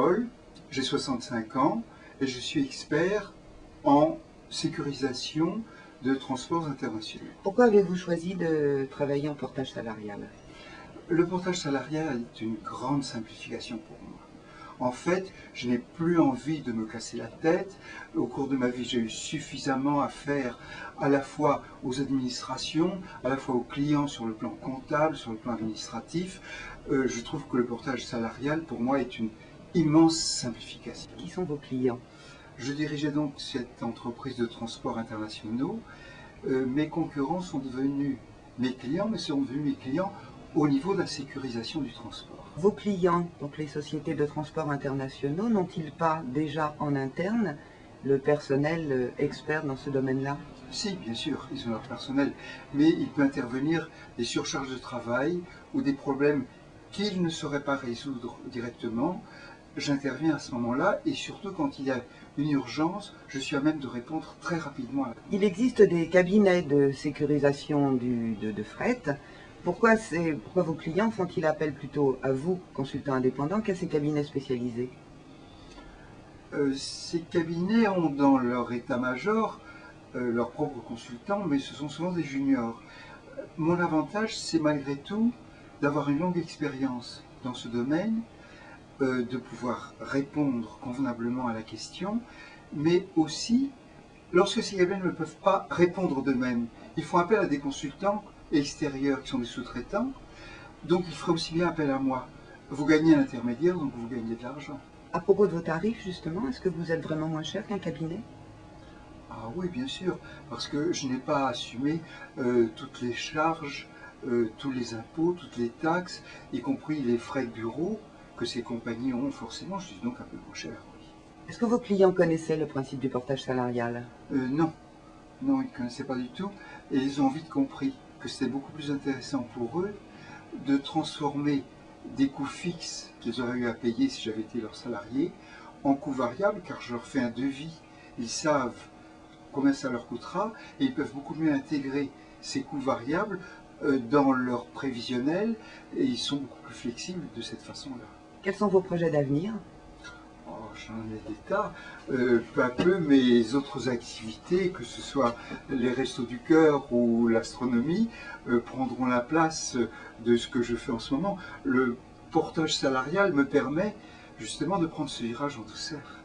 Paul, j'ai 65 ans et je suis expert en sécurisation de transports internationaux. Pourquoi avez-vous choisi de travailler en portage salarial? Le portage salarial est une grande simplification pour moi. En fait, je n'ai plus envie de me casser la tête. Au cours de ma vie, j'ai eu suffisamment à faire à la fois aux administrations, à la fois aux clients sur le plan comptable, sur le plan administratif. Je trouve que le portage salarial, pour moi, est une immense simplification. Qui sont vos clients? Je dirigeais donc cette entreprise de transports internationaux. Mes concurrents sont devenus mes clients, mais sont devenus mes clients au niveau de la sécurisation du transport. Vos clients, donc les sociétés de transport internationaux, n'ont-ils pas déjà en interne le personnel expert dans ce domaine-là? Si, bien sûr, ils ont leur personnel, mais il peut intervenir des surcharges de travail ou des problèmes qu'ils ne sauraient pas résoudre directement. J'interviens à ce moment-là et surtout quand il y a une urgence, je suis à même de répondre très rapidement. Il existe des cabinets de sécurisation de fret. Pourquoi vos clients font-ils appel plutôt à vous, consultants indépendants, qu'à ces cabinets spécialisés? Ces cabinets ont dans leur état-major leurs propres consultants, mais ce sont souvent des juniors. Mon avantage, c'est malgré tout d'avoir une longue expérience dans ce domaine, de pouvoir répondre convenablement à la question, mais aussi, lorsque ces cabinets ne peuvent pas répondre d'eux-mêmes, ils font appel à des consultants extérieurs qui sont des sous-traitants, donc ils feraient aussi bien appel à moi. Vous gagnez un intermédiaire, donc vous gagnez de l'argent. À propos de vos tarifs, justement, est-ce que vous êtes vraiment moins cher qu'un cabinet? Ah oui, bien sûr, parce que je n'ai pas à assumer toutes les charges, tous les impôts, toutes les taxes, y compris les frais de bureau que ces compagnies ont forcément. Je suis donc un peu moins cher, oui. Est-ce que vos clients connaissaient le principe du portage salarial? Non, non, ils ne connaissaient pas du tout, et ils ont vite compris que c'était beaucoup plus intéressant pour eux de transformer des coûts fixes qu'ils auraient eu à payer si j'avais été leur salarié en coûts variables, car je leur fais un devis, ils savent combien ça leur coûtera, et ils peuvent beaucoup mieux intégrer ces coûts variables dans leur prévisionnel, et ils sont beaucoup plus flexibles de cette façon-là. Quels sont vos projets d'avenir? Oh, j'en ai des tas. Peu à peu, mes autres activités, que ce soit les restos du cœur ou l'astronomie, prendront la place de ce que je fais en ce moment. Le portage salarial me permet justement de prendre ce virage en douceur.